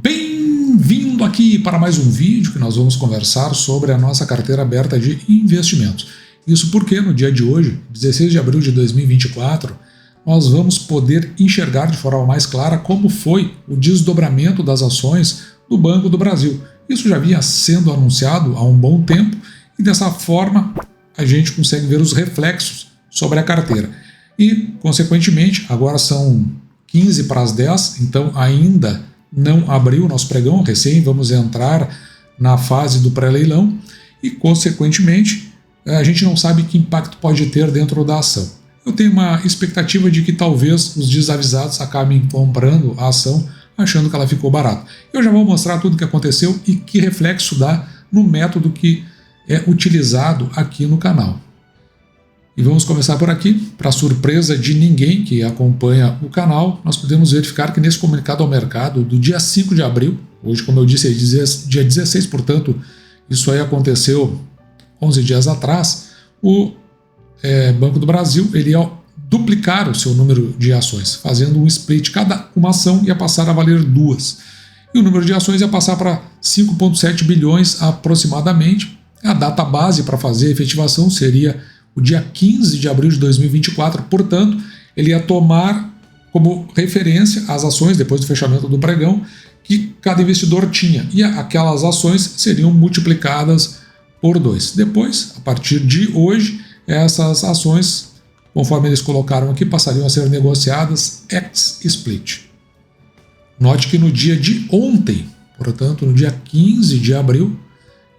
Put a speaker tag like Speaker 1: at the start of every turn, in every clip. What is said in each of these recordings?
Speaker 1: Bem-vindo aqui para mais um vídeo que nós vamos conversar sobre a nossa carteira aberta de investimentos. Isso porque no dia de hoje, 16 de abril de 2024, nós vamos poder enxergar de forma mais clara como foi o desdobramento das ações do Banco do Brasil. Isso já vinha sendo anunciado há um bom tempo e dessa forma a gente consegue ver os reflexos sobre a carteira. E, consequentemente, agora são 15 para as 10, então ainda não abriu o nosso pregão, recém vamos entrar na fase do pré-leilão e, consequentemente, a gente não sabe que impacto pode ter dentro da ação. Eu tenho uma expectativa de que talvez os desavisados acabem comprando a ação achando que ela ficou barata. Eu já vou mostrar tudo o que aconteceu e que reflexo dá no método que é utilizado aqui no canal. E vamos começar por aqui. Para surpresa de ninguém que acompanha o canal, nós podemos verificar que nesse comunicado ao mercado do dia 5 de abril, hoje, como eu disse, é dia 16, portanto, isso aí aconteceu 11 dias atrás, o Banco do Brasil ele ia duplicar o seu número de ações, fazendo um split. Cada uma ação ia passar a valer 2. E o número de ações ia passar para 5,7 bilhões aproximadamente. A data base para fazer a efetivação seria o dia 15 de abril de 2024, portanto, ele ia tomar como referência as ações, depois do fechamento do pregão, que cada investidor tinha, e aquelas ações seriam multiplicadas por 2. Depois, a partir de hoje, essas ações, conforme eles colocaram aqui, passariam a ser negociadas ex-split. Note que no dia de ontem, portanto, no dia 15 de abril,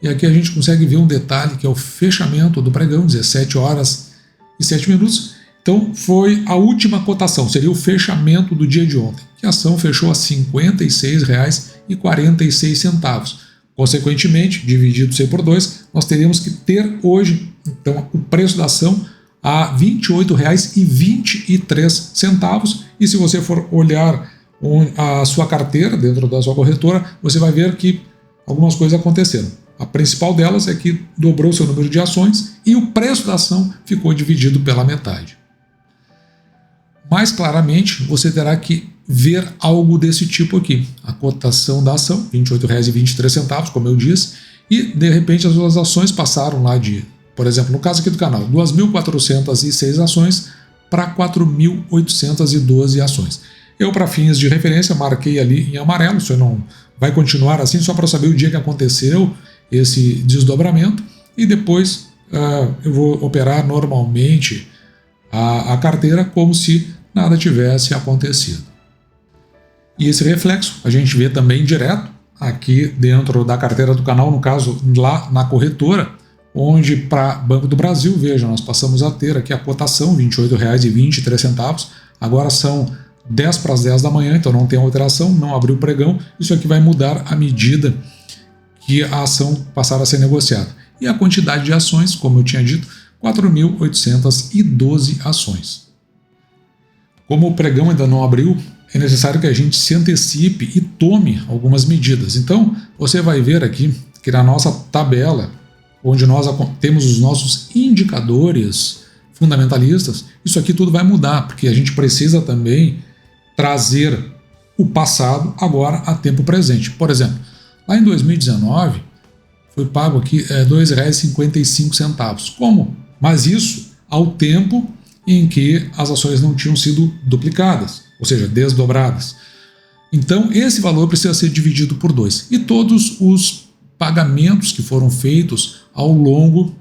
Speaker 1: e aqui a gente consegue ver um detalhe que é o fechamento do pregão, 17 horas e 7 minutos. Então foi a última cotação, seria o fechamento do dia de ontem, que a ação fechou a R$ 56,46. Consequentemente, dividido isso por 2, nós teríamos que ter hoje então, o preço da ação a R$ 28,23. E se você for olhar a sua carteira dentro da sua corretora, você vai ver que algumas coisas aconteceram. A principal delas é que dobrou seu número de ações e o preço da ação ficou dividido pela metade. Mais claramente, você terá que ver algo desse tipo aqui. A cotação da ação, R$ 28,23, como eu disse, e de repente as suas ações passaram lá de, por exemplo, no caso aqui do canal, 2.406 ações para 4.812 ações. Eu, para fins de referência, marquei ali em amarelo, isso não vai continuar assim, só para saber o dia que aconteceu esse desdobramento, e depois eu vou operar normalmente a carteira como se nada tivesse acontecido. E esse reflexo a gente vê também direto aqui dentro da carteira do canal, no caso lá na corretora, onde para Banco do Brasil, veja, nós passamos a ter aqui a cotação R$ 28,23, agora são 10 para as 10 da manhã, então não tem alteração, não abriu o pregão, isso aqui vai mudar à medida que a ação passar a ser negociada. E a quantidade de ações, como eu tinha dito, 4.812 ações. Como o pregão ainda não abriu, é necessário que a gente se antecipe e tome algumas medidas. Então, você vai ver aqui que na nossa tabela, onde nós temos os nossos indicadores fundamentalistas, isso aqui tudo vai mudar, porque a gente precisa também trazer o passado agora a tempo presente. Por exemplo, lá em 2019, foi pago aqui R$ 2,55. Como? Mas isso ao tempo em que as ações não tinham sido duplicadas, ou seja, desdobradas. Então, esse valor precisa ser dividido por 2. E todos os pagamentos que foram feitos ao longo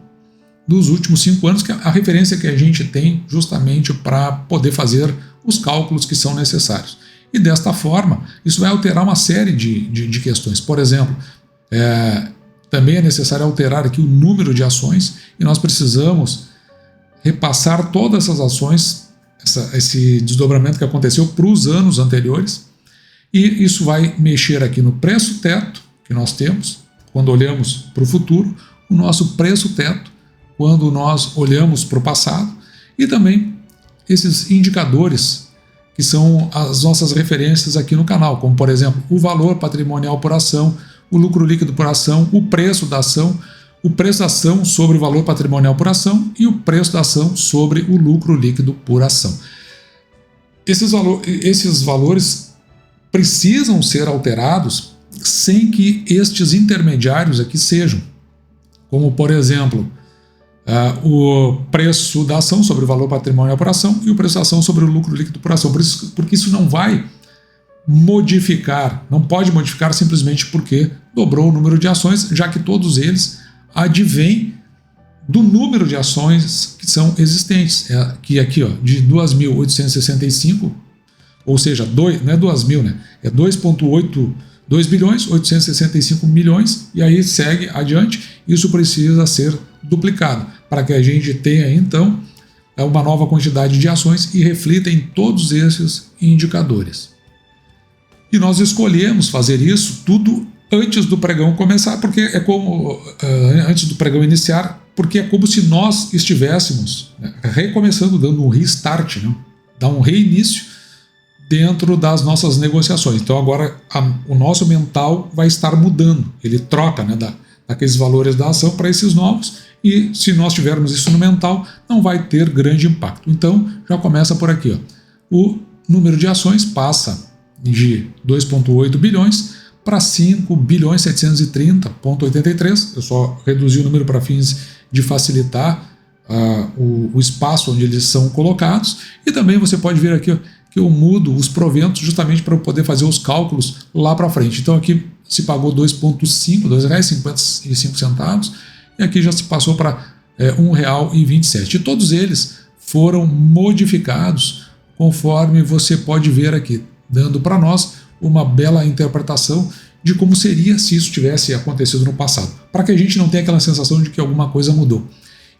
Speaker 1: dos últimos 5 anos, que é a referência que a gente tem justamente para poder fazer os cálculos que são necessários. E desta forma, isso vai alterar uma série de questões. Por exemplo, também é necessário alterar aqui o número de ações e nós precisamos repassar todas essas ações, esse desdobramento que aconteceu para os anos anteriores. E isso vai mexer aqui no preço teto que nós temos, quando olhamos para o futuro, o nosso preço teto, quando nós olhamos para o passado, e também esses indicadores que são as nossas referências aqui no canal, como por exemplo o valor patrimonial por ação, o lucro líquido por ação, o preço da ação sobre o valor patrimonial por ação e o preço da ação sobre o lucro líquido por ação. Esses valores precisam ser alterados sem que estes intermediários aqui sejam, como por exemplo, o preço da ação sobre o valor patrimonial por ação e o preço da ação sobre o lucro líquido por ação, porque isso não vai modificar, não pode modificar simplesmente porque dobrou o número de ações, já que todos eles advêm do número de ações que são existentes, que aqui ó, de 2.865, ou seja, não é 2.000, né? É 2 bilhões 865 milhões, e aí segue adiante. Isso precisa ser duplicado para que a gente tenha então uma nova quantidade de ações e reflita em todos esses indicadores. E nós escolhemos fazer isso tudo antes do pregão começar, porque é como antes do pregão iniciar, porque é como se nós estivéssemos recomeçando, dando um restart, né? Dar um reinício dentro das nossas negociações. Então agora o nosso mental vai estar mudando, ele troca, né, daqueles valores da ação para esses novos, e se nós tivermos isso no mental, não vai ter grande impacto. Então já começa por aqui, ó. O número de ações passa de 2,8 bilhões para 5 bilhões 730,83. Eu só reduzi o número para fins de facilitar o espaço onde eles são colocados. E também você pode ver aqui, ó, que eu mudo os proventos justamente para eu poder fazer os cálculos lá para frente. Então aqui se pagou R$ 2,55, e aqui já se passou para R$ 1,27. E todos eles foram modificados conforme você pode ver aqui, dando para nós uma bela interpretação de como seria se isso tivesse acontecido no passado, para que a gente não tenha aquela sensação de que alguma coisa mudou.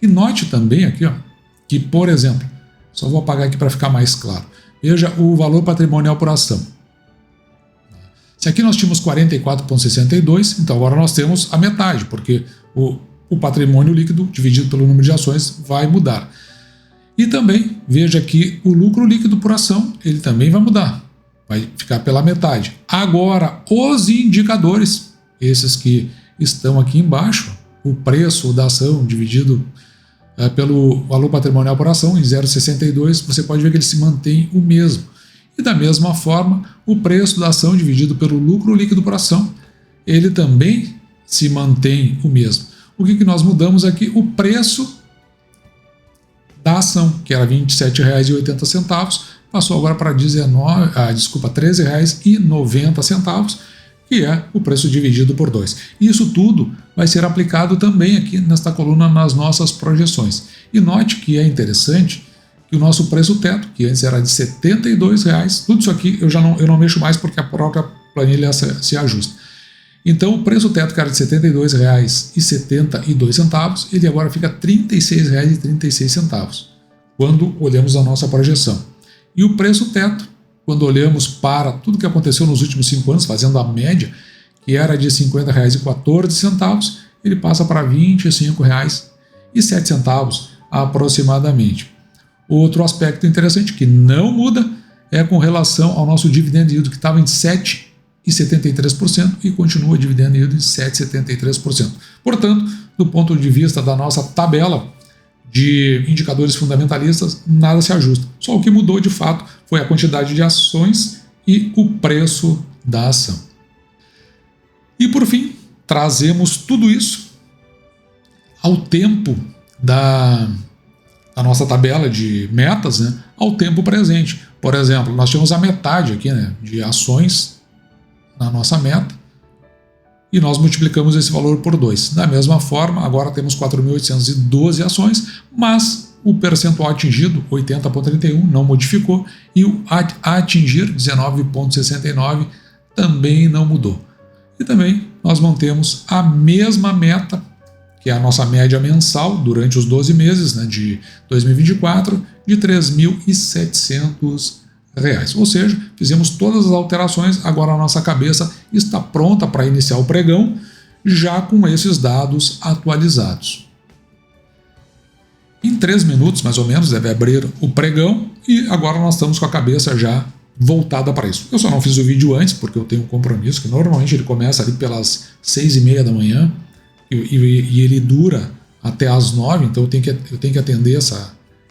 Speaker 1: E note também aqui, ó, que, por exemplo, só vou apagar aqui para ficar mais claro, veja o valor patrimonial por ação. Se aqui nós tínhamos 44,62, então agora nós temos a metade, porque o patrimônio líquido dividido pelo número de ações vai mudar. E também veja que o lucro líquido por ação, ele também vai mudar, vai ficar pela metade. Agora, os indicadores, esses que estão aqui embaixo, o preço da ação dividido pelo valor patrimonial por ação em 0,62, você pode ver que ele se mantém o mesmo. E da mesma forma, o preço da ação dividido pelo lucro líquido por ação, ele também se mantém o mesmo. O que nós mudamos aqui? O preço da ação, que era R$ 27,80, passou agora para R$ 13,90, que é o preço dividido por 2. Isso tudo vai ser aplicado também aqui nesta coluna nas nossas projeções. E note que é interessante que o nosso preço teto, que antes era de R$ 72,00, tudo isso aqui eu não mexo mais porque a própria planilha se ajusta. Então o preço teto, que era de R$ 72,72, ele agora fica R$ 36,36, quando olhamos a nossa projeção. E o preço teto, quando olhamos para tudo que aconteceu nos últimos 5 anos, fazendo a média, que era de R$ 50,14, ele passa para R$ 25,07 aproximadamente. Outro aspecto interessante que não muda é com relação ao nosso dividend yield, que estava em 7,73% e continua dividend yield em 7,73%. Portanto, do ponto de vista da nossa tabela de indicadores fundamentalistas, nada se ajusta. Só o que mudou de fato foi a quantidade de ações e o preço da ação. E por fim, trazemos tudo isso ao tempo da nossa tabela de metas, né, ao tempo presente. Por exemplo, nós temos a metade aqui, né, de ações na nossa meta, e nós multiplicamos esse valor por 2. Da mesma forma, agora temos 4.812 ações, mas o percentual atingido, 80,31, não modificou, e o a atingir, 19,69, também não mudou. E também nós mantemos a mesma meta, que é a nossa média mensal durante os 12 meses, né, de 2024, de R$ 3.700. Ou seja, fizemos todas as alterações, agora a nossa cabeça está pronta para iniciar o pregão, já com esses dados atualizados. Em 3 minutos, mais ou menos, deve abrir o pregão, e agora nós estamos com a cabeça já voltada para isso. Eu só não fiz o vídeo antes, porque eu tenho um compromisso, que normalmente ele começa ali pelas 6h30 da manhã, e ele dura até às 9h, então eu tenho que atender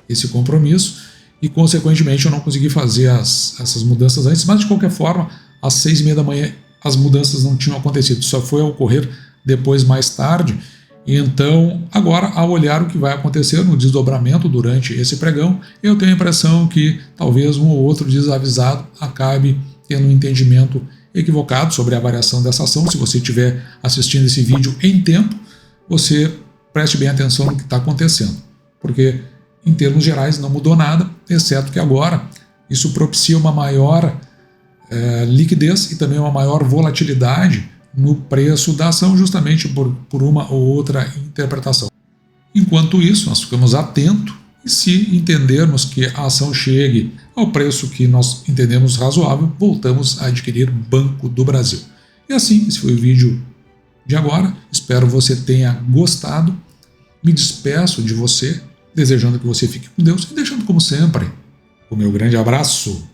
Speaker 1: esse compromisso, e consequentemente eu não consegui fazer essas mudanças antes, mas de qualquer forma às 6h30 da manhã as mudanças não tinham acontecido, só foi a ocorrer depois, mais tarde. Então, agora, ao olhar o que vai acontecer no desdobramento durante esse pregão, eu tenho a impressão que talvez um ou outro desavisado acabe tendo um entendimento equivocado sobre a variação dessa ação. Se você estiver assistindo esse vídeo em tempo, você preste bem atenção no que está acontecendo, porque em termos gerais não mudou nada, exceto que agora isso propicia uma maior liquidez e também uma maior volatilidade no preço da ação, justamente por uma ou outra interpretação. Enquanto isso, nós ficamos atentos e se entendermos que a ação chegue ao preço que nós entendemos razoável, voltamos a adquirir Banco do Brasil. E assim, esse foi o vídeo de agora. Espero você tenha gostado. Me despeço de você, desejando que você fique com Deus e deixando, como sempre, o meu grande abraço.